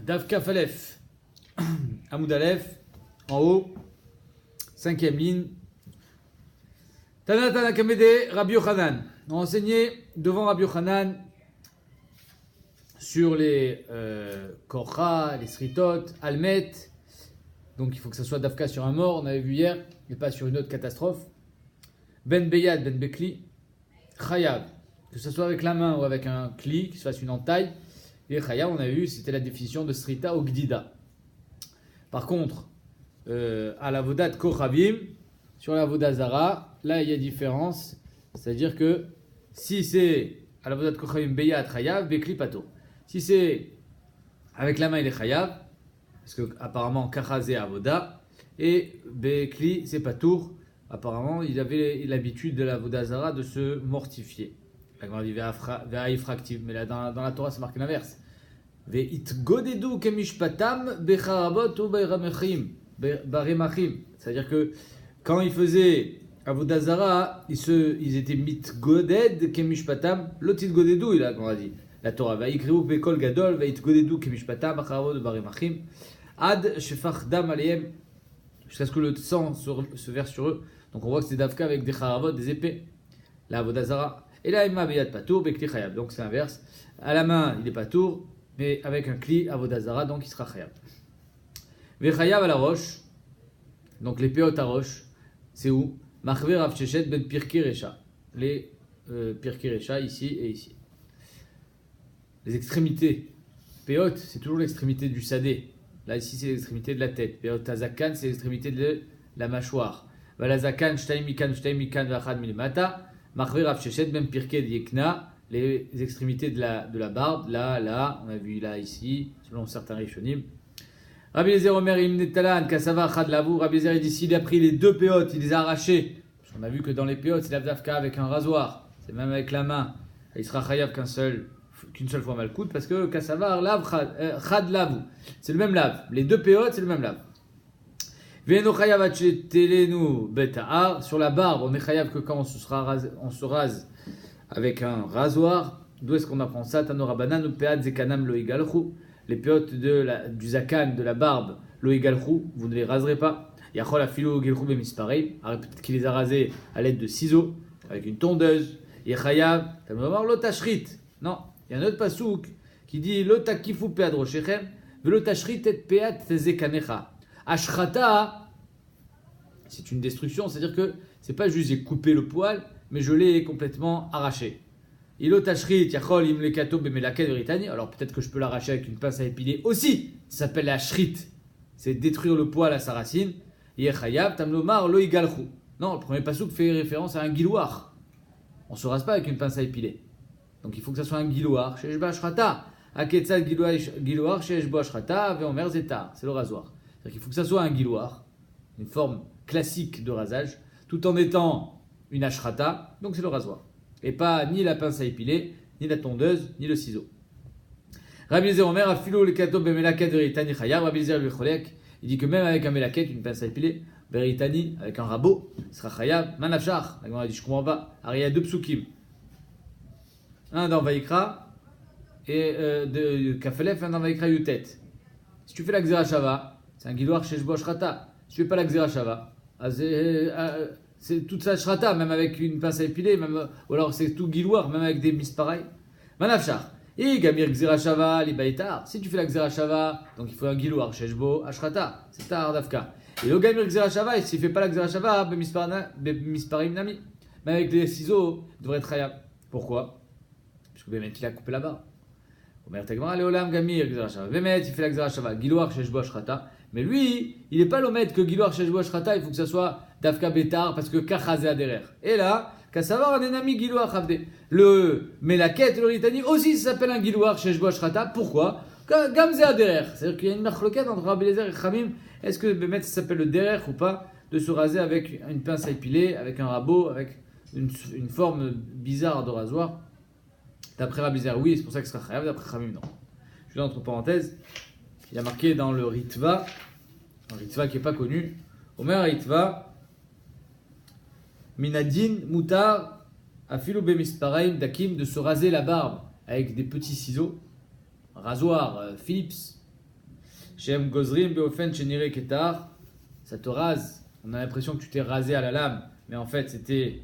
Dav Kaf Aleph, Amoud Aleph, en haut, 5e ligne. Tana Tana Kamede, Rabbi Yochanan. On a enseigné devant Rabbi Yochanan sur les Korcha, les Sritot, Almet. Donc il faut que ça soit Davka sur un mort, on avait vu hier, et pas sur une autre catastrophe. Ben Beyad, Ben Bekli, Chayav, que ce soit avec la main ou avec un kli, qu'il se fasse une entaille. Et Chayav, on a vu, c'était la définition de Srita ou Gdida. Par contre, à la Vodat Kochavim, sur la Vodat Zara, là il y a différence. C'est-à-dire que si c'est à la Vodat Kochavim Beyad, Chayav, Bekli Pato. Si c'est avec la main, il est Chayav, parce que apparemment Kachazé Avoda, et Bekli, c'est Patour. Apparemment, il avait l'habitude de la Vodat Zara de se mortifier. La grande Ve'aifraktiv, mais là dans la Torah c'est marqué l'inverse. Ve'itgodedu kemishpatam becharabot ou baremachim. C'est-à-dire que quand ils faisaient Avodah Zara, ils étaient mitgoded kemishpatam, l'otitgodedu, il a dit. La Torah va écrire bekol gadol, va itgodedu kemishpatam becharabot ou baremachim, ad shefach dam aleim, jusqu'à ce que le sang se verse sur eux. Donc on voit que c'est Davka avec des charavot, des épées. La Avodah Zara. Et là, Imma Beyad Patour, Bekli Chayav. Donc c'est l'inverse. À la main, il est Patour, mais avec un Kli, Avodah Zara, donc il sera Chayav. Ve Chayav à la roche. Donc les péotes à roche, c'est où? Machver Rav Shechet ben Pirkei Resha. Les Pirkei Resha, ici et ici. Les extrémités. Péote, c'est toujours l'extrémité du sadé. Là, ici, c'est l'extrémité de la tête. Péote Azakan, c'est l'extrémité de la mâchoire. Valazakan, Shtaim Mikan, Vachad Milimata. Machver Rav Shechet ben Pirkei Yekna, les extrémités de la barbe, là, on a vu là, ici, selon certains Rishonim. Rabbi Eliezer Omer Imnetalan, Kasava Chad Lavou, Rabbi Eliezer dit s'il a pris les deux péotes, il les a arrachés. On a vu que dans les péotes, c'est l'avdavka avec un rasoir, c'est même avec la main. Il sera chayav qu'une seule fois malkout, parce que Kasava Chad Lavou, c'est le même lave. Les deux péotes, c'est le même lave. Sur la barbe, on est chayav que quand on se rase avec un rasoir. D'où est-ce qu'on apprend ça? Tanorabanan ou peat zekanam loigalchu. Les péotes du zakan, de la barbe, loigalchu, vous ne les raserez pas. Yachol afilo gilchu bemisparei. Peut-être qu'il les a rasés à l'aide de ciseaux, avec une tondeuse. Yechayav, tanorabar lotashrit. Non, il y a un autre pasouk qui dit lotakifu peat roshechem, velotashrit et peat zekanecha. Ashrata, c'est une destruction, c'est-à-dire que c'est pas juste j'ai coupé le poil, mais je l'ai complètement arraché. Ilotashrit, yachol imlekato bemelaket veritani. Alors peut-être que je peux l'arracher avec une pince à épiler aussi. Ça s'appelle la shrit. C'est détruire le poil à sa racine. Yechayav tamlomar lo igalchu. Non, le premier pasouk fait référence à un gilouar. On se rase pas avec une pince à épiler. Donc il faut que ça soit un gilouar. Sheshba shrata. Aketzad gilouar sheshba shrata veomer zeta. C'est le rasoir. C'est-à-dire qu'il faut que ça soit un gilouar, une forme classique de rasage, tout en étant une ashrata, donc c'est le rasoir. Et pas ni la pince à épiler, ni la tondeuse, ni le ciseau. Rabbi Eliezer Omer, afilo le kato bemelaket veritani chayav. Rabbi Eliezer Becholek, il dit que même avec un melaket, une pince à épiler, veritani, avec un rabot, sera chayav, manafshar. La Gemara dit, je comprends pas. Alors il y a deux psukim. Un dans Vaikra, et de Kafelef, un dans Vaikra Yutet. Si tu fais la Xera Shava, c'est un guidoir chez Shbosh Rata. Si tu fais pas la Xera Shava, c'est toute sa shrata, même avec une pince à épiler, même, ou alors c'est tout guiloir, même avec des mispareils. Manafshar. Et Gamir Xera Shava, Libaitar. Si tu fais la Xera Shava, donc il faut un guiloir chez Shbo Ashrata. C'est ta Ardavka. Et le Gamir Xera Shava, s'il fait pas la Xera Shava, Misparim Nami. Mais avec les ciseaux, il devrait être Hayab. Pourquoi? Parce que Bémet, il a coupé la barre. Omer Tegmara, Léolam Gamir Xera Shava. Bémet, il fait la Xera Shava, guiloir chez Shbo Ashrata. Mais lui, il n'est pas l'omet que Giloar Sheshbo Ashrata, il faut que ça soit Davka Betar, parce que Kachazé Aderer. Et là, qu'à savoir un ennemi Giloar Chavde. Le Melaket, le Ritani, aussi ça s'appelle un Giloar Sheshbo Ashrata. Pourquoi? Gamze Aderer. C'est-à-dire qu'il y a une marloquette entre Rabbi Eliezer et Chamim. Est-ce que Bémet ça s'appelle le Derer ou pas? De se raser avec une pince à épiler, avec un rabot, avec une forme bizarre de rasoir. D'après Rabbi Eliezer, oui, c'est pour ça que ce sera Chayav. D'après Chamim, non. Je vais entre parenthèses. Il y a marqué dans le Ritva, un Ritva qui n'est pas connu, Omer Ritva, Minadin, Moutar, Afilu Bemispareim, Dakim, de se raser la barbe avec des petits ciseaux, rasoir Philips, Shem Gozrim Beofen Chenire Ketar, ça te rase. On a l'impression que tu t'es rasé à la lame, mais en fait c'était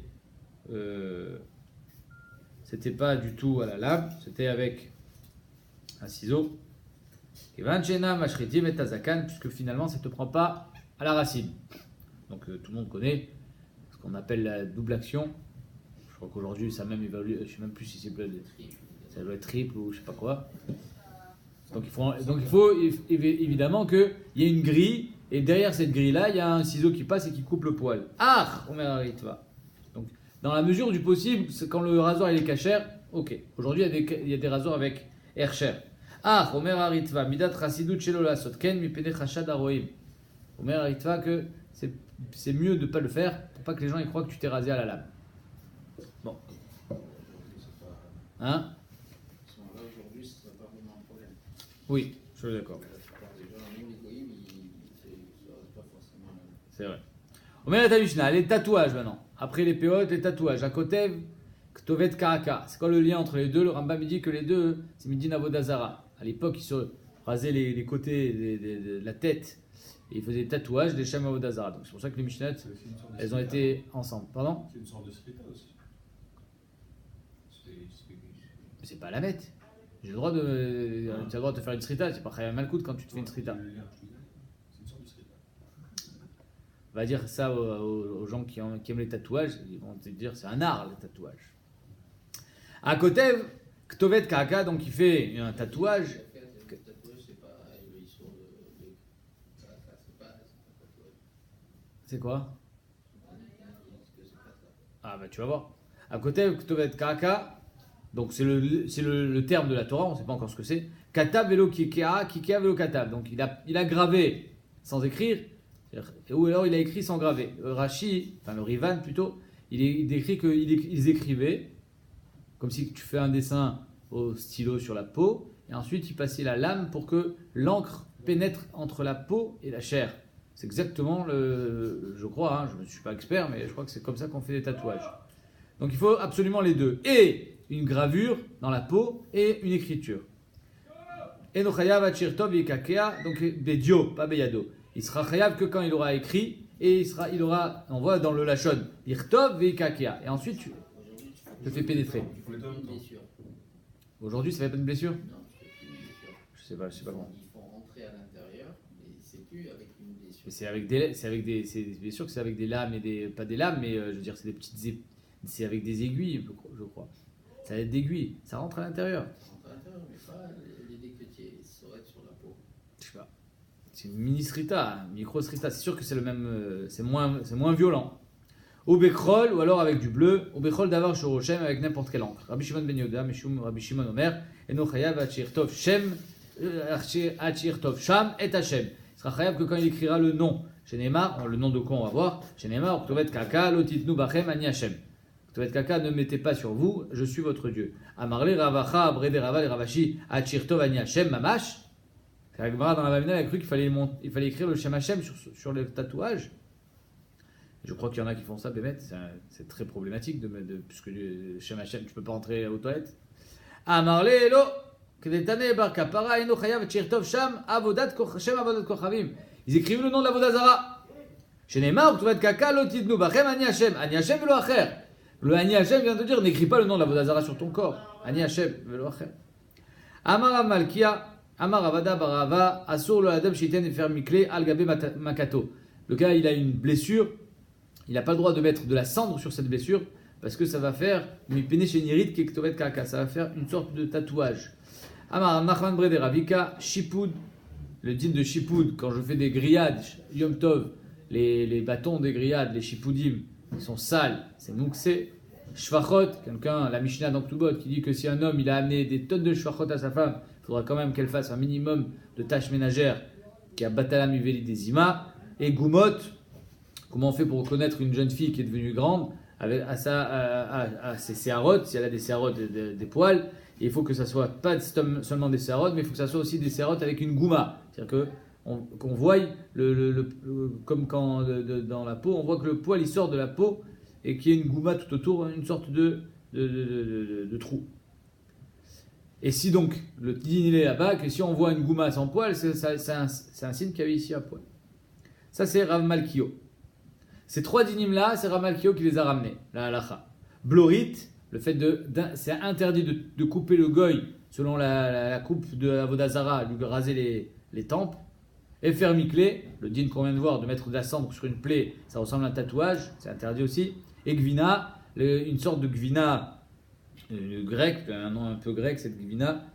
pas du tout à la lame, c'était avec un ciseau. Kevan Shena Mashritim et Tazakan, puisque finalement ça ne te prend pas à la racine. Donc tout le monde connaît ce qu'on appelle la double action. Je crois qu'aujourd'hui ça a même évalué, je ne sais même plus si c'est ça doit être triple ou je ne sais pas quoi. Donc il faut évidemment qu'il y ait une grille, et derrière cette grille-là, il y a un ciseau qui passe et qui coupe le poil. Ah, Omer Haritva. Donc dans la mesure du possible, quand le rasoir il est cachère, ok. Aujourd'hui il y a des rasoirs avec Ercher. Ah, Omer Haritva, Midat Rasidut Shelola Sotken, Mipene Chashad Aroim. Omer Haritva que c'est mieux de ne pas le faire pour pas que les gens y croient que tu t'es rasé à la lame. Bon. Hein? Oui, je suis d'accord. C'est vrai. On met la Mishnah, les tatouages maintenant. Après les péotes, les tatouages. Akotev, Ktovet Karaka. C'est quoi le lien entre les deux? Le Rambam me dit que les deux, c'est Midin Avodazara. À l'époque, ils se rasaient les côtés de la tête et ils faisaient des tatouages des Shem Avodazara. Donc c'est pour ça que les Mishnahs, elles ont été ensemble. Pardon? C'est une sorte de srita aussi. C'est pas la mette. J'ai le droit de. Tu as le droit de te faire une srita, c'est pas Khayam Malkout quand tu te fais une srita. C'est une sorte de srita. On va dire ça aux gens qui aiment les tatouages, ils vont te dire c'est un art le tatouage. À côté, Ktovet Kaka, donc il fait un tatouage. C'est quoi? Ah bah tu vas voir. À côté, Ktovet Kaka. Donc c'est le terme de la Torah, on ne sait pas encore ce que c'est. Katab velo kikea, kikea velo katab. Donc il a gravé sans écrire, ou alors il a écrit sans graver. Rashi, enfin le Rivan plutôt, il décrit qu'ils écrivaient, comme si tu fais un dessin au stylo sur la peau, et ensuite il passait la lame pour que l'encre pénètre entre la peau et la chair. C'est exactement je crois, hein, je ne suis pas expert, mais je crois que c'est comme ça qu'on fait des tatouages. Donc il faut absolument les deux. Et une gravure dans la peau et une écriture. Et donc bedio, pas beyado. Il sera chayav que quand il aura écrit et il aura, on voit dans le lachon, irtov veikakea. Et ensuite tu le fais pénétrer. Aujourd'hui ça fait pas de blessure? Non, je sais pas comment. Ils font rentrer à l'intérieur et c'est plus avec une blessure. C'est bien sûr que c'est avec des lames et pas des lames, mais je veux dire c'est des petites, c'est avec des aiguilles, je crois. Ça va être d'aiguilles, ça rentre à l'intérieur. Ça rentre à l'intérieur, mais pas les décretiers, ça aurait être sur la peau. Je sais pas. C'est une mini srita, micro srita. C'est sûr que c'est le même, c'est moins violent. Au Bechrol, ou alors avec du bleu. Au Bechrol d'avoir sur Rochem avec n'importe quelle encre. Rabbi Shimon ben Yehuda, Meshum Rabbi Shimon Omer, Eno Chayav Achirtov Shem, Achirtov Sham et Hashem. Il sera chayav que quand il écrira le nom. Chez Neymar, le nom de quoi on va voir. Chez Neymar, Ktovet Kaka, Lotitnu Bachem, Ani Hashem. Ktovet Kaka, ne mettez pas sur vous, je suis votre Dieu. Amarle Ravacha, Brede Raval, Ravashi, Achirtov Ani Hashem, Mamash. C'est Agmara dans la Babina, il a cru qu'il fallait écrire le Shem Hashem sur le tatouage. Je crois qu'il y en a qui font ça, Bémet, c'est très problématique puisque le Shem Hashem, tu peux pas rentrer aux toilettes. Amarle Elo, Kedetane Bar Kapara, Eno Chayav, Achirtov Sham, Shem Avodat Kochavim. Ils écrivent le nom de la Vodazara. Chez Neymar, Ktovet Kaka, Lotitnu Bachem, Ani Hashem. Ani Hashem velo acher. Le Ani Hashem vient de dire, n'écris pas le nom de la Vodazara sur ton corps. Ani Hashem velo acher. Amar Malkia, Amar Avada Barava, Asur le Adam Shiten et faire Mikle, Al Gabe Makato. Le gars, il a une blessure, il n'a pas le droit de mettre de la cendre sur cette blessure, parce que ça va faire, Mipene Shenirit, Kektovet Kaka, ça va faire une sorte de tatouage. Amar Nachman Brede Ravika, Shipud, le din de Shipud, quand je fais des grillades, Yom Tov, les bâtons des grillades, les Shipudim, ils sont sales, c'est Mouksé. Shvachot, quelqu'un, la Mishnah dans Ktubot, qui dit que si un homme il a amené des tonnes de Shvachot à sa femme, il faudra quand même qu'elle fasse un minimum de tâches ménagères, qui a Batalam Iveli des Ima. Et Gumot, comment on fait pour reconnaître une jeune fille qui est devenue grande, à ses séharotes, si elle a des séharotes, des poils, et il faut que ça soit pas seulement des séharotes, mais il faut que ça soit aussi des séharotes avec une gouma. C'est-à-dire qu'on voit, comme quand dans la peau, on voit que le poil il sort de la peau et qu'il y a une gouma tout autour, une sorte de trou. Et si donc le din il est là-bas, que si on voit une gouma sans poil, c'est un signe qu'il y avait ici à poil. Ça c'est Rav Malkio. Ces 3 dinim-là, c'est Rav Malkio qui les a ramenés, la halacha. Blorit, le fait c'est interdit de couper le goy selon la coupe de Avodazara, lui raser les tempes. Et faire miclé, le din qu'on vient de voir, de mettre de la cendre sur une plaie, ça ressemble à un tatouage, c'est interdit aussi. Et gvina, une sorte de gvina grec, un nom un peu grec, cette gvina,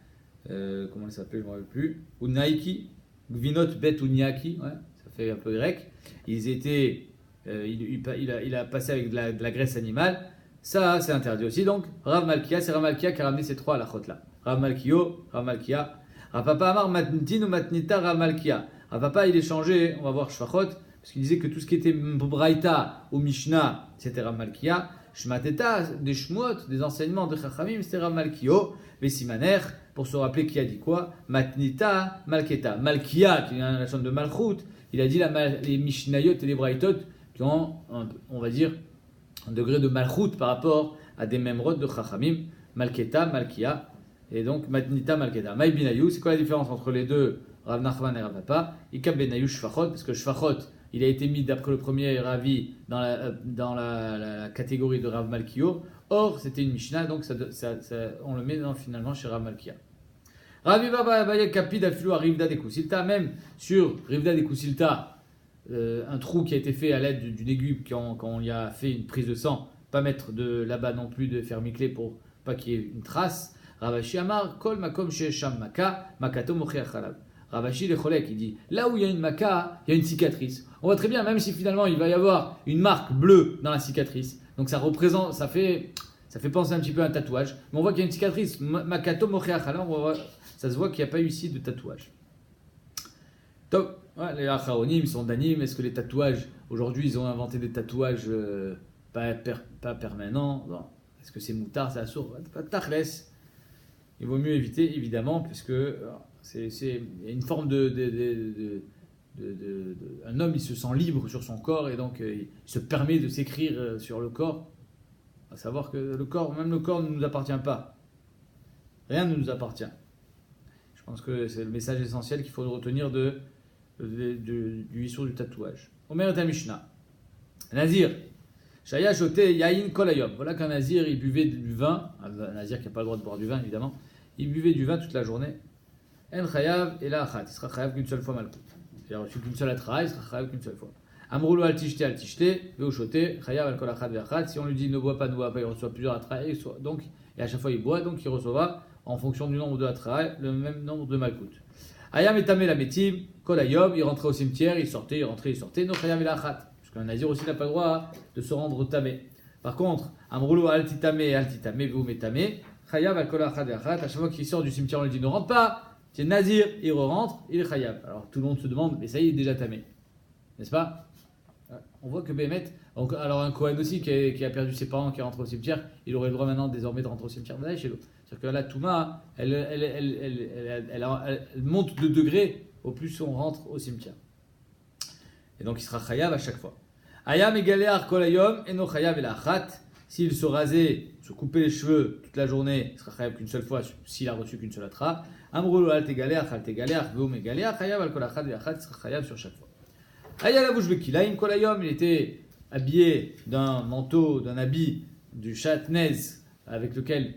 comment elle s'appelle, je ne me rappelle plus, Unaiki, gvinot bet uniaki, ouais, ça fait un peu grec. Ils étaient, il a passé avec de la graisse animale, ça c'est interdit aussi. Donc Rav Malkia, c'est Rav Malkia qui a ramené ces 3 halachot là. Rav Malkio, Rav Malkia, Rav Papa Amar matnitin ou matnita Rav Malkia. Rav Papa il est changé, on va voir Shfachot, parce qu'il disait que tout ce qui était Braïta ou Mishnah, c'était Rav Malkia. Shmateta, des shmot, des enseignements de Chachamim, c'était Rav Malkio. Vesimaner, pour se rappeler qui a dit quoi, Matnita, Malketa. Malkia, qui est la chaîne de Malchut, il a dit les Mishnayot et les Braïtot qui ont, on va dire, un degré de Malchut par rapport à des Memrod de Chachamim. Malketa, Malkia, et donc Matnita, Malketa. Maï Binayou, c'est quoi la différence entre les deux, Rav Nachman et Rav Papa? Ikab Benayou Shfachot, parce que Shfachot, il a été mis d'après le premier Ravi dans la catégorie de Rav Malkio. Or, c'était une Mishnah, donc on le met finalement chez Rav Malkia. Ravi Baba Abaye Kapid Afilou à Rivda des Koussilta, même sur Rivda des Koussilta, un trou qui a été fait à l'aide d'une aiguille quand on y a fait une prise de sang, pas mettre de là-bas non plus de faire micler pour pas qu'il y ait une trace. Ravashi Amar Kol Makom Shesham Maka Makato Mochiach Halav. Ravashi le Cholek, il dit là où il y a une maca, il y a une cicatrice. On voit très bien, même si finalement il va y avoir une marque bleue dans la cicatrice, donc ça représente, ça fait penser un petit peu à un tatouage, mais on voit qu'il y a une cicatrice. Makato Mochiach Halav, ça se voit qu'il n'y a pas eu ici de tatouage. Top. Ouais, les acharonim sont d'anim. Est-ce que les tatouages, aujourd'hui ils ont inventé des tatouages pas permanents? Bon. Est-ce que c'est moutard, c'est assourd? Pas tachles. Il vaut mieux éviter, évidemment, puisque c'est une forme un homme, il se sent libre sur son corps et donc il se permet de s'écrire sur le corps. À savoir que même le corps ne nous appartient pas. Rien ne nous appartient. Je pense que c'est le message essentiel qu'il faut retenir du issur du tatouage. Omer et Mishnah. Nazir. Shaya shoté yain kolayom. Voilà qu'un nazir, il buvait du vin. Un nazir qui n'a pas le droit de boire du vin, évidemment. Il buvait du vin toute la journée. En chayav et la achat. Il sera chayav qu'une seule fois malkout. Il a reçu qu'une seule atra, il sera chayav qu'une seule fois. Amroulou al tishté, veu shoté, chayav al kol achat ve achat. Si on lui dit ne bois pas, il reçoit plusieurs atra. Et à chaque fois il boit, donc il recevra en fonction du nombre de atra, le même nombre de malkout. Ayam et tamé la métim, kolayom, il rentrait au cimetière, il sortait, il rentrait, il sortait. No chayav et la achat. Parce qu'un nazir aussi n'a pas le droit de se rendre tamé. Par contre, amroulou al titame, veu metame, chayav al kol achat ve achat. À chaque fois qu'il sort du cimetière, on lui dit ne rentre pas. C'est nazir, il rentre, il est chayav. Alors tout le monde se demande, mais ça y est, il est déjà tamé. N'est-ce pas? On voit que Bémet, alors un Kohen aussi qui a perdu ses parents, qui rentre au cimetière, il aurait le droit maintenant désormais de rentrer au cimetière chez l'autre. C'est-à-dire que la Touma, elle monte de degré au plus on rentre au cimetière. Et donc il sera chayav à chaque fois. Ayam egaléar kolayom eno chayav el achat. S'il se rasait, se coupait les cheveux toute la journée, il sera chayav qu'une seule fois s'il a reçu qu'une seule atra. Amroulou al tegaléar, veum egaléar, chayav al kol achat ve achat, il sera chayav sur chaque fois. Aya la bouche bekilaim kolayom, il était habillé d'un manteau, d'un habit du chatnez avec lequel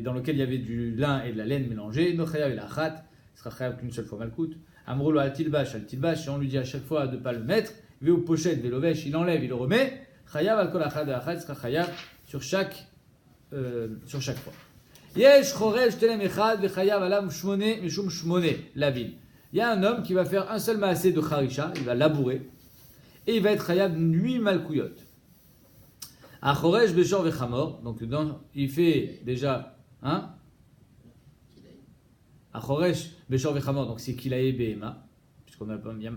dans lequel il y avait du lin et de la laine mélangés. No chayav el achat, il sera chayav qu'une seule fois malkout. Amroulou al tilbash, si on lui dit à chaque fois de ne pas le mettre, veu pochette, velovesh, il enlève, il le remet. Chayav al kol achat ve achat, il sera chayav sur chaque fois. Yesh chorej telem echad ve chayav alam shmone mishum shmone la ville. Il y a un homme qui va faire un seul maasé de Kharisha, il va labourer, et il va être chayav 8 malkouyot. A Choresh Beshor Vechamor, donc il fait déjà, A Choresh Beshor Vechamor, donc c'est Kilae Behema,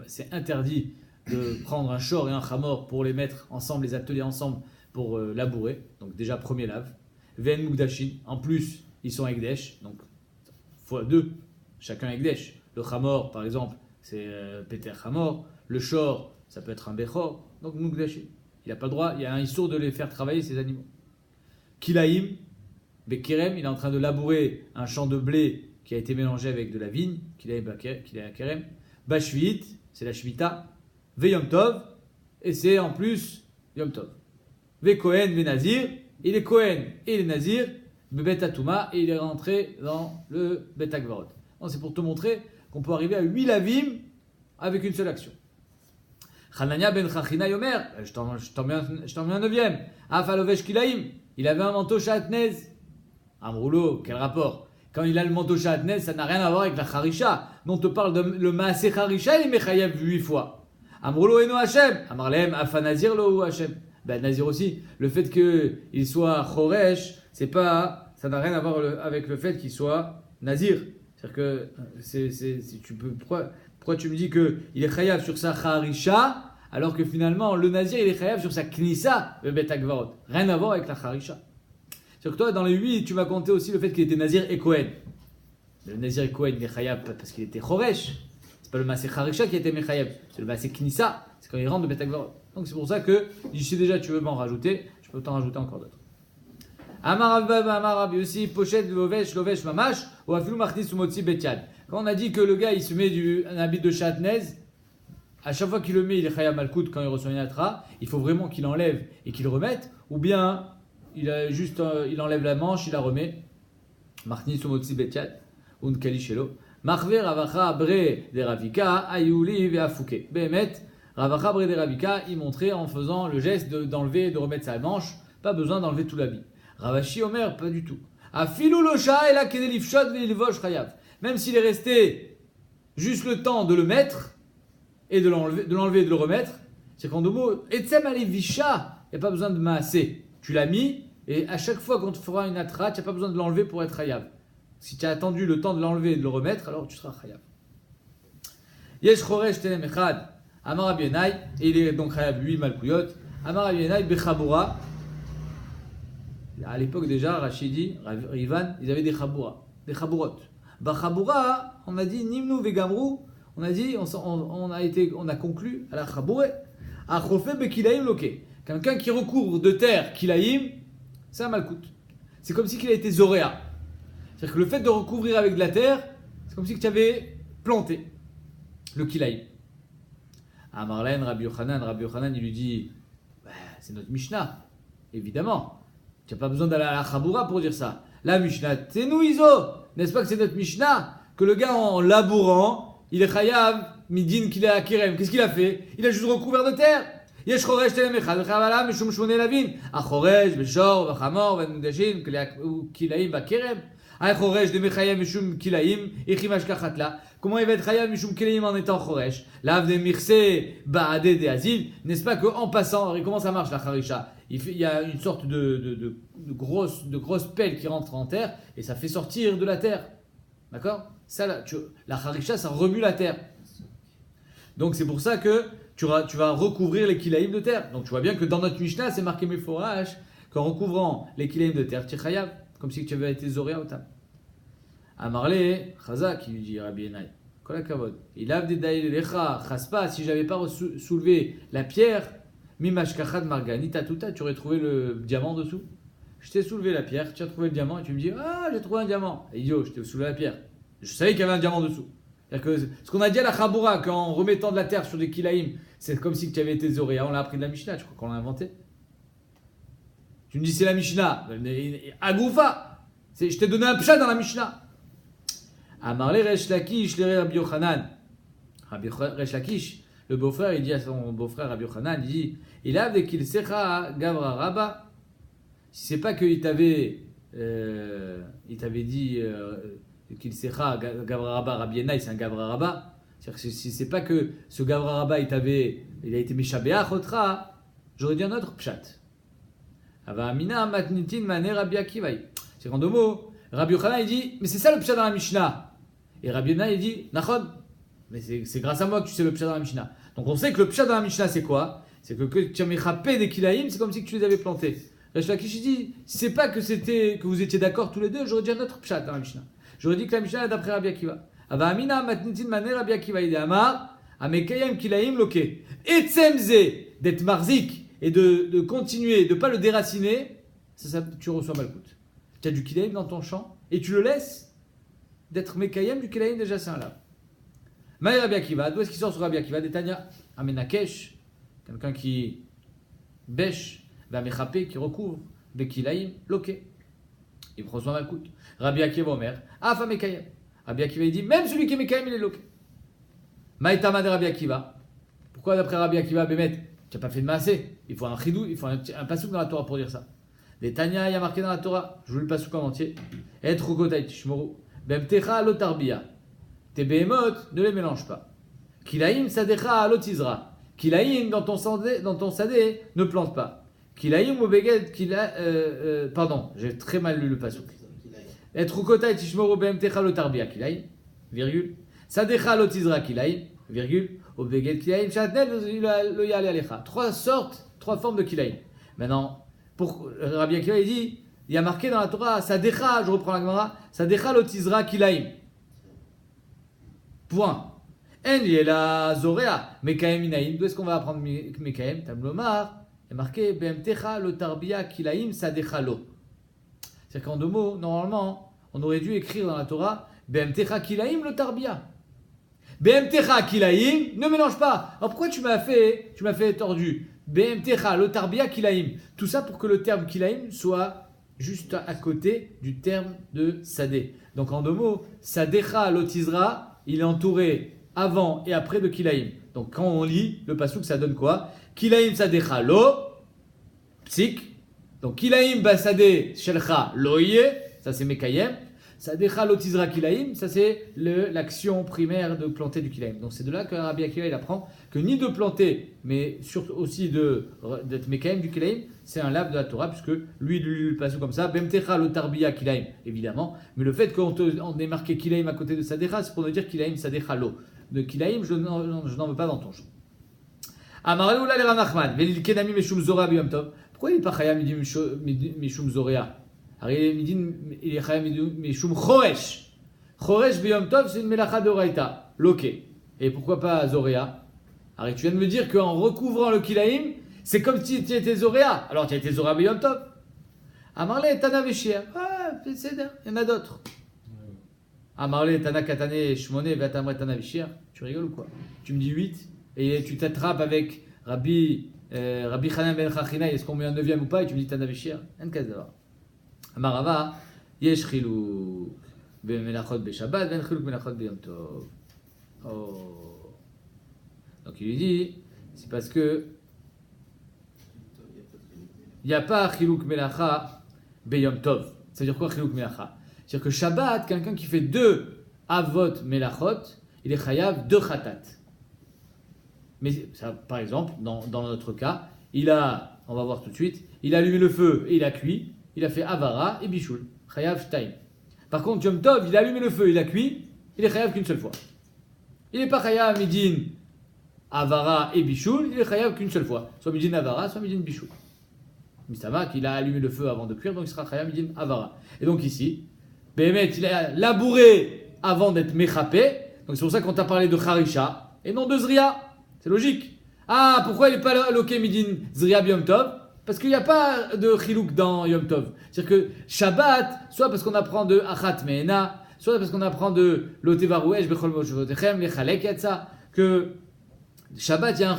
c'est interdit de prendre un shor et un chamor pour les mettre ensemble, les ateliers ensemble pour labourer, donc déjà premier lave. Ven Mugdashin, en plus ils sont Ekdesh, donc fois 2, chacun Ekdesh. Le chamor, par exemple, c'est Peter Chamor. Le shor, ça peut être un Bechor. Donc Mugdashim. Il n'a pas le droit, il y a un issour de les faire travailler, ces animaux. Kilaïm, Bekerem, il est en train de labourer un champ de blé qui a été mélangé avec de la vigne, qu'il est à Kerem. Bashvit, c'est la Shemitah. Ve Yom Tov, et c'est en plus Yom Tov. Ve Kohen, Ve Nazir, il est Kohen et il est Nazir. Bet Atouma, et il est rentré dans le Bet Akvarot. C'est pour te montrer qu'on peut arriver à 8 lavim avec une seule action. Hanania ben Chachina Yomer, je t'en mets un 9e. Afalovesh Kilaim, il avait un manteau Shatnez. Amroulo, quel rapport? Quand il a le manteau Shatnez, ça n'a rien à voir avec la Harisha. Non, on te parle de le Maaseh Harisha, il est Mechayev 8 fois. Amroulo Eno Hashem, Amarlem Afanazir lo Hashem. Ben Nazir aussi, le fait qu'il soit Choresh, ça n'a rien à voir avec le fait qu'il soit Nazir. C'est-à-dire que si tu peux, pourquoi tu me dis qu'il est chayav sur sa Harisha, alors que finalement le Nazir il est chayav sur sa Knissa, le Bet Akvarot. Rien à voir avec la Harisha. C'est-à-dire que toi, dans les 8, tu vas compter aussi le fait qu'il était Nazir et Kohen. Le Nazir et Kohen, il est chayav parce qu'il était Choresh. C'est pas le Maaseh Harisha qui était Mechayav, c'est le Maaseh Knissa, c'est quand il rentre de Bet Akvarot. Donc c'est pour ça que, si déjà tu veux m'en rajouter, je peux t'en rajouter encore d'autres. Amar Rabbi aussi, pochette lovesh mamash, ou afilou martis ou motzi betiad. Quand on a dit que le gars il se met un habit de Shatnez, à chaque fois qu'il le met, il est chayam malkout quand il reçoit une atra, il faut vraiment qu'il enlève et qu'il remette, ou bien il enlève la manche, il la remet. Martis ou motzi betiad, un kalishelo. Marve ravacha bre de ravika, ayuli ve afouke. Behemet, ravacha bre de ravika, il montrait en faisant le geste d'enlever et de remettre sa manche, pas besoin d'enlever tout l'habit. Ravashi Omer, pas du tout. Afilou locha et la kedelifshot ve'ilvosh chayav. Même s'il est resté juste le temps de le mettre et de l'enlever et de le remettre, c'est qu'en deux mots, etzem alevisha, il n'y a pas besoin de maasser. Tu l'as mis et à chaque fois qu'on te fera une atra, tu n'as pas besoin de l'enlever pour être chayav. Si tu as attendu le temps de l'enlever et de le remettre, alors tu seras chayav. Yesh choresh tenem echad, Amar Rabbi Yonaï, et il est donc chayav 8 malkouyot. Amar Rabbi Yonaï bechabura. À l'époque déjà, Rachidi, Rivan, ils avaient des chabourot. Bachaboura, on a dit Nimnu vegamru, on a dit, on a conclu à la chabouré. Achofé bekilaim loke. Quelqu'un qui recouvre de terre kilaim, c'est un malkout. C'est comme si qu'il a été zoréa. C'est-à-dire que le fait de recouvrir avec de la terre, c'est comme si tu avais planté le kilaim. À Marlène, Rabbi Yochanan, il lui dit, c'est notre Mishnah, évidemment. Tu n'as pas besoin d'aller à la Chaboura pour dire ça. La Mishnah, c'est nous, Iso. N'est-ce pas que c'est notre Mishnah? Que le gars, en labourant, il est chayav, midin qu'il est à Kerem. Qu'est-ce qu'il a fait? Il a juste recouvert de terre. Yesh choresh telem echad, v'chavala, mishum shmone lavin. A choresh, beshor, v'chamor, v'nudashin, kilaim, v'kerem. A choresh de mechayam, mishum kilaim, ichimash kachatla. Comment il va être chayav, mishum kilaim en étant choresh? Lav de mirse, ba'ade de azil. N'est-ce pas qu'en passant, comment ça marche la charisha? Il y a une sorte de grosse pelle qui rentre en terre et ça fait sortir de la terre. D'accord? Ça, la harisha, ça remue la terre. Donc c'est pour ça que tu vas recouvrir les kilaïm de terre. Donc tu vois bien que dans notre Mishnah, c'est marqué Meforash qu'en recouvrant les kilaïm de terre, tu es chayav, comme si tu avais été zoréa au tam. Amarle, Chaza, qui lui dit Rabbi Yonaï, Kol hakavod, il a des daïlecha, chaspa, si j'avais pas soulevé la pierre, Mimashkachad Marganita Tuta, tu aurais trouvé le diamant dessous. Je t'ai soulevé la pierre, tu as trouvé le diamant et tu me dis ah, j'ai trouvé un diamant. Idiot, je t'ai soulevé la pierre. Je savais qu'il y avait un diamant dessous. C'est-à-dire que ce qu'on a dit à la Chaboura, qu'en remettant de la terre sur des kilaïm, c'est comme si tu avais été zoréa. On l'a appris de la Mishnah, je crois qu'on l'a inventé. Tu me dis c'est la Mishnah. Agoufa, je t'ai donné un pshat dans la Mishnah. Amarle Resh Lakish, le Rabbi Yochanan. Rabbi Resh Lakish. Le beau-frère, il dit à son beau-frère Rabbi Yochanan, il dit, il a dès qu'il secha Gavra Rabba, si c'est pas qu'il t'avait dit qu'il secha Gavra Rabba, Rabbi Yonaï, c'est un Gavra Rabba, c'est-à-dire que si c'est pas que ce Gavra Rabba il a été Meshabéach Otra, j'aurais dit un autre pshat. Ava Amina Matnitin Mane Rabbi Akivai. C'est qu'en deux mots, Rabbi Yochanan il dit, mais c'est ça le pshat dans la Mishnah. Et Rabbi Yonaï il dit, Nachon. Mais c'est grâce à moi que tu sais le pshat dans la Mishnah. Donc on sait que le pshat dans la Mishnah c'est quoi? C'est que tu as méchapé des kilaïm, c'est comme si tu les avais plantés. Resh Lakish dit, si c'est pas que vous étiez d'accord tous les deux, j'aurais dit un autre pshat dans la Mishnah. J'aurais dit que la Mishnah est d'après Rabbi Akiva. Ava amina matnitin mané Rabbi Akiva il amar amekayem kilaïm loke. Etzemze d'être marzik et de continuer, de pas le déraciner, ça tu reçois malkout. tu as du kilaïm dans ton champ, et tu le laisses d'être Mekayem du kilaïm déjà c'est un lave. Maï Rabbi Akiva, d'où est-ce qu'il sort sur Rabbi Akiva? Détania, Amenakesh, quelqu'un qui bêche, Mechapé, qui recouvre, Bekilaïm, loqué. Il prend soin Malkout. Rabbi Akiva Omer, Afa Mekayem. Rabbi Akiva il dit, même celui qui est Mekayem, il est loqué. Maïtama de Rabbi Akiva. Pourquoi d'après Rabbi Akiva, Bémet, tu n'as pas fait de massé? Il faut un chidou, il faut un pasouk dans la Torah pour dire ça. Les Tanya, il y a marqué dans la Torah, je vous le pasouk en entier. Et Rukotai Tishmoru, Bemtecha Lotarbia. Tes behemoth, ne les mélange pas. Kilaïm Sadecha Lotizra. Kilaïm dans ton sadé, ne plante pas. Kilaïm ou Beged, pardon, j'ai très mal lu le pasouk. Et Rukotai Tishmoru, Bemtecha Lotarbia. Kilaïm, virgule. Sadecha Lotizra Kilaïm, virgule. Au Beged Kilaïm, Shatnel lo yale alecha. Trois formes de Kilaïm. Maintenant, pour Rabbi Akiva, il dit, il y a marqué dans la Torah, Sadecha, je reprends la Gemara, Sadecha Lotizra Kilaïm. Point. En yela zorea, Mekaim inaïm. D'où est-ce qu'on va apprendre Mekaim? Tamlomar, il y a marqué, Bemtecha Lotarbia Kilaïm Sadecha lo. C'est-à-dire qu'en deux mots, normalement, on aurait dû écrire dans la Torah, Bemtecha Kilaïm Lotarbia. BMTcha Kilaïm, ne mélange pas. Alors pourquoi tu m'as fait tordu? BMTcha Lotarbia Kilaïm. Tout ça pour que le terme Kilaïm soit juste à côté du terme de Sadé. Donc en deux mots, Sadecha Lotizra, il est entouré avant et après de Kilaïm. Donc quand on lit le pasouk, ça donne quoi? Kilaïm Sadecha Lo, Psik. Donc Kilaïm Basadé Shelcha Loye, ça c'est Mekayem. Sadecha Lotizra Kilaïm, ça c'est l'action primaire de planter du Kilaïm. Donc c'est de là que Rabbi Akiva il apprend que ni de planter, mais surtout aussi d'être Mekayem du Kilaïm, c'est un lave de la Torah, puisque lui le passe comme ça, Bemtecha Lotarbia Kilaïm, évidemment. Mais le fait qu'on ait marqué Kilaïm à côté de Sadecha, c'est pour nous dire Kilaïm Sadecha Lo. De Kilaïm, je n'en veux pas dans ton champ. Amarelu la l'Rav Nachman, Velil Kenami Meshum Zorea Biyom Tov. Pourquoi il n'est pas Chayam Meshum Zorea? Il est Chayam Meshum Choresh. Choresh Biyom Tov, c'est une melacha de Oraita. Loqué. Et pourquoi pas Zorea? Alors tu viens de me dire qu'en recouvrant le Kilaïm, c'est comme si tu étais Zorea. Alors tu as été Zorea Biyom Tov. Amarle Tana Veshir. Ah, c'est il y en a d'autres. Amarle Tana Katane Shmone Vatamre Tana Veshir. Tu rigoles ou quoi? Tu me dis 8 et tu t'attrapes avec Rabbi Chanan ben Chachina, est-ce qu'on met un 9e ou pas? Et tu me dis Tana Veshir. Un cas d'abord. Amarava, yesh chiluk bemelachot beshabbat, ben chiluk melachot beyom tov. Oh. Donc il lui dit, c'est parce que il n'y a pas chiluk melacha beyom tov. C'est-à-dire quoi chiluk melacha? C'est-à-dire que Shabbat, quelqu'un qui fait 2 avot melachot, il est chayav 2 khatat. Mais ça, par exemple, dans notre cas, on va voir tout de suite, il a allumé le feu et il a cuit. Il a fait Avara et Bishul. Chayav Shtaim. Par contre, Yom Tov, il a allumé le feu, il a cuit, il est Chayav qu'une seule fois. Il n'est pas Chayav Midin Avara et Bishul, il est Chayav qu'une seule fois. Soit Midin Avara, soit Midin Bishul. Mistama, qu'il a allumé le feu avant de cuire, donc il sera Chayav Midin Avara. Et donc ici, Behemet, il a labouré avant d'être Mechapé. Donc c'est pour ça qu'on t'a parlé de Charisha et non de Zria. C'est logique. Ah, pourquoi il n'est pas loqué Midin Zria Biyom Tov? Parce qu'il n'y a pas de chilouk dans Yom Tov. C'est-à-dire que Shabbat, soit parce qu'on apprend de Achat Me'ena, soit parce qu'on apprend de Lotevarouesh Bechol Moshvotechem, les Chalek Yatsa, que Shabbat, il y a un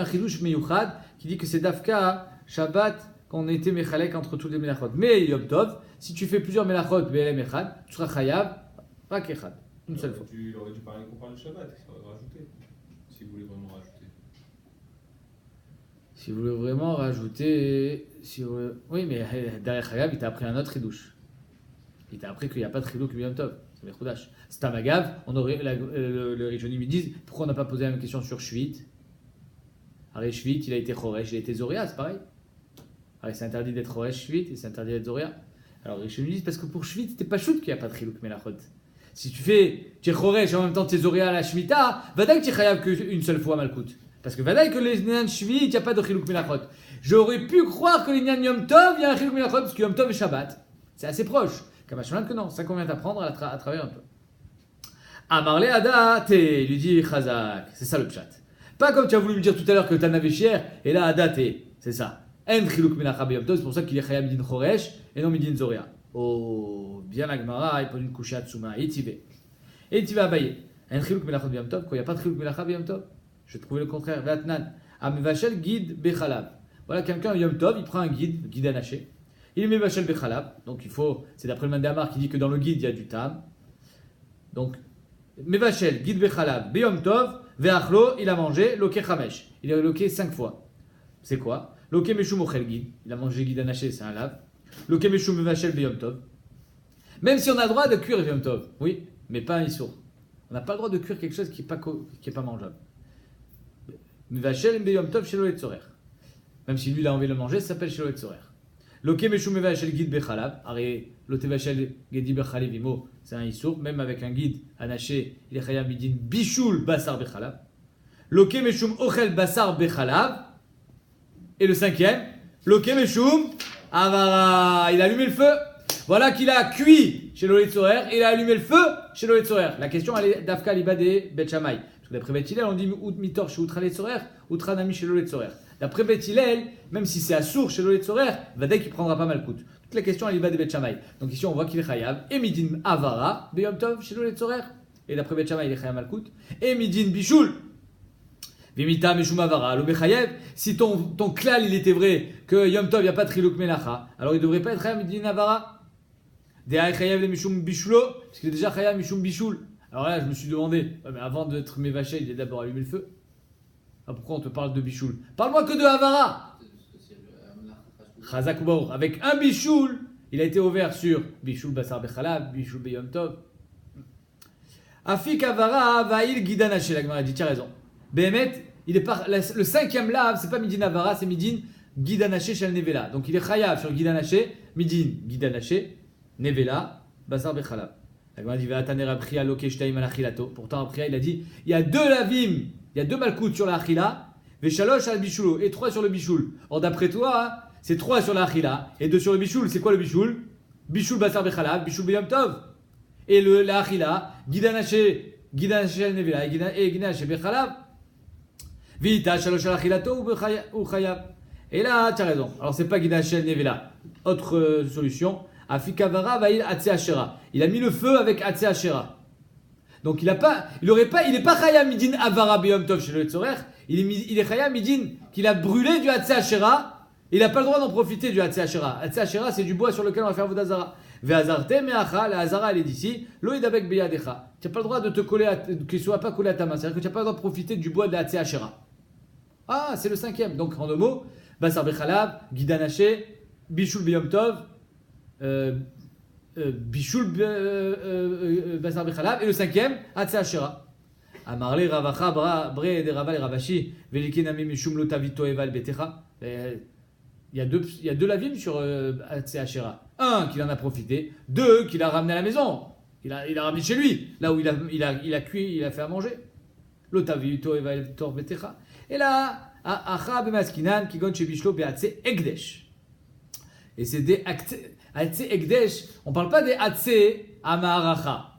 chilouch meyuchad qui dit que c'est Dafka Shabbat qu'on était Mechalek entre tous les Melachot. Mais Yom Tov, si tu fais plusieurs Melachot Be'elem Echad, tu seras Chayav, Rak Echad, une seule fois. Tu aurais dû parler qu'on parle de Shabbat, il aurait rajouté. Si vous voulez vraiment rajouter. Si vous voulez vraiment rajouter... Oui, mais derrière Chagav, il t'a appris un autre ridouche. Il t'a appris qu'il n'y a pas de ridouche Biyom Tov. C'est le Chudash. C'est un Magav. Le Rishonim me disent pourquoi on n'a pas posé la même question sur Shvit? Arrête Shvit, il a été Choresh, il a été Zoria, c'est pareil. Arrête, c'est interdit d'être Choresh Shvit et c'est interdit d'être Zoria. Alors les Rishonim me disent parce que pour Shvit, t'es pas shoot qu'il n'y a pas de ridouche Melachot. Si tu es Choresh et en même temps tu es Zoria à la Shemitah, va que tu es Chayav qu'une seule fois Malkout. Parce que Vadaï que les Nyan Shvit, il n'y a pas de Chiluk Melachot. J'aurais pu croire que les Nyan Yom Tov, il y a un Chiluk Melachot, parce que Yom Tov et Shabbat, c'est assez proche. Kamashman que non, c'est ça qu'on vient d'apprendre à travers un peu. Amarle Ada, il lui dit Chazak, c'est ça le chat. Pas comme tu as voulu me dire tout à l'heure que Tana Veshier, et là Ada, c'est ça. En Chiluk Melachot Yom Tov, c'est pour ça qu'il est Chayam Midin Choresh, et non Midin Zoria. Oh, bien la Gemara, il pose une couche à Tsuma, et tu vas abayer. Un chilouk melachot b'yom tov, quand il n'y a pas de chilouk melacha b'yom tov. Je vais trouver le contraire. Vatnan, amevachel guide bechalab. Voilà, quelqu'un yom tov, il prend un guide anaché. Il met vachel bechalab. Donc il faut, c'est d'après le Mandamar qui dit que dans le guide il y a du tam. Donc, mevachel guide bechalab, b'yom tov, ve'achlo, il a mangé, loke chamesh. Il a loqué 5 fois. C'est quoi? Loke meshum ochel guide. Il a mangé guide anaché, c'est un lave. Loke meshum mevachel b'yom tov. Même si on a le droit de cuire yom tov, oui, mais pas un issour. On n'a pas le droit de cuire quelque chose qui n'est pas mangeable. Mevachel b'yom tov shelo etzorer. Même si lui il a envie de le manger, ça s'appelle shelo etzorer. Loke meshum mevachel guide bechalab. Arrête, lote vachel guide bechalib imo, c'est un issour. Même avec un guide anaché, il est chayam midin bishul basar bechalab. Loke meshum ochel basar bechalab. Et le 5e, loke meshum avara. Il a allumé le feu. Voilà qu'il a cuit chez l'Oletzorer et il a allumé le feu chez l'Oletzorer. La question elle est d'Afka Liba des Bet Shammai. Parce que d'après Bet Hillel, on dit Mitor chez Outra Letzorer, Outra Nami chez l'Oletzorer. D'après Bet Hillel, même si c'est Assour chez l'Oletzorer, Vadek il prendra pas mal coûte. Toute la question elle est Liba des Bet Shammai. Donc ici on voit qu'il est Chayav. Et Midin Avara, Beyom Tov chez l'Oletzorer. Et d'après Bet Shammai il est Chayav mal coûte. Et Midin Bishul. Vimita Meshum Avara, lo Bechayev. Si ton klal il était vrai que Yom Tov il n'y a pas de Triluk Melacha, alors il ne devrait pas être Chayav Midin Avara. Parce qu'il est déjà Chayav Mishum Bishul. Alors là, je me suis demandé, mais avant d'être Mevaché, il est d'abord allumé le feu. Ah, pourquoi on te parle de Bishul? Parle-moi que de Havara. Chazak ou Baour. Avec un Bishul, il a été ouvert sur Bishul Basar Bechalab, Bishul Beyom Tov. Afik Havara, Vaïl Gidanaché. La Gemara dit, tu as raison. Behemet, il est pas, le 5e lave, c'est pas Midin Havara, c'est Midin Gidanaché Shel Nevela. Donc il est Chayav sur Gidanaché, Midin Gidanaché. Nevela, Basar Bechalab. La Gemara dit Ve'atane Rabchia loke shtaim al achilato. Pourtant Rabchia il a dit il y a 2 lavim, il y a 2 malkout sur la achila, ve'shalosh al bishulo et 3 sur le bishul. Or d'après toi, hein, c'est 3 sur la achila et 2 sur le bishul. C'est quoi le bishul? Bishul Basar Bechalab, bishul Beyom Tov. Et la achila, Gidanaché al Nevela et Gidanaché Bechalab. Vita shalosh al achilato ou chayav. Et là tu as raison. Alors c'est pas Gidanaché al Nevela. Autre solution. Afikavara va il Atse Ashera. Il a mis le feu avec Atse Ashera. Donc il n'est pas Chayam Midin Avara Beyom Tov chez le Tzorer. Il est Chayam Midin qu'il a brûlé du Atse Ashera. Il n'a pas le droit d'en profiter du Atse Ashera. Atse Ashera c'est du bois sur lequel on va faire Vodazara. Ve'azarte me'acha, la Hazara elle est d'ici. Lo idabek beyadecha. Tu n'as pas le droit de te coller, qu'il ne soit pas collé à ta main. C'est-à-dire que tu n'as pas le droit de profiter du bois de la Atse Ashera. Ah, c'est le 5e. Donc en 2 mots, Basar Bechalab, Gidanaché, Bishul Beyom Tov. Bishul Basar Bechalab et le 5e Atse Ashera. Amarle Ravacha Bre de Raval et Ravashi Velikinami Mishum Lotavito Eval Betecha. Il y a deux lavim sur Atse Ashera. Un qu'il en a profité, 2 qu'il a ramené à la maison. Il a ramené chez lui, là où il a cuit, il a fait à manger. Lotavito Eval Tor Betecha. Et là Acha Bemaskinan qui gonne chez Bishlo Beatse Egdesh. Et c'est des Atse Egdesh, on ne parle pas des Atse Amaharacha,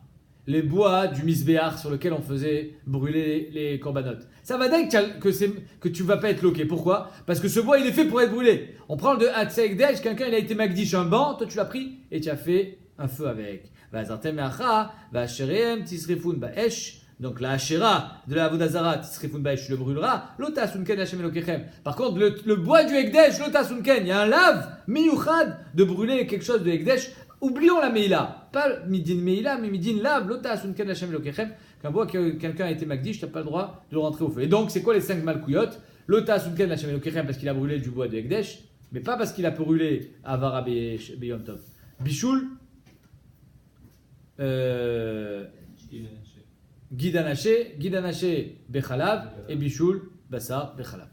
les bois du Misbéach sur lequel on faisait brûler les corbanotes. Ça va dire que tu ne vas pas être loqué. Pourquoi? Parce que ce bois il est fait pour être brûlé. On prend de Atse Egdesh, quelqu'un il a été magdish un banc, toi tu l'as pris et tu as fait un feu avec. Vazartem Acha, Vasherem, Tisrefun Baesh. Donc la Hachera de la Avodazara, Tisrefun Baesh, tu le brûleras. Lotasunken Hashem Elokechem. Par contre, le bois du Ekdesh, Lotasunken, il y a un lave, miyuchad, de brûler quelque chose de Ekdesh. Oublions la Meila. Pas Midin Meila, mais Midin lave, Lotasunken Hashem Elokechem. Qu'un bois que quelqu'un a été magdish, tu n'as pas le droit de le rentrer au feu. Et donc, c'est quoi les 5 malkouyot? Lotasunken Hashem Elokechem, parce qu'il a brûlé du bois de Ekdesh, mais pas parce qu'il a brûlé Avara Beyom Tov. Bishul, Gidanaché, Bechalab et Bishul, Basar, Bechalab.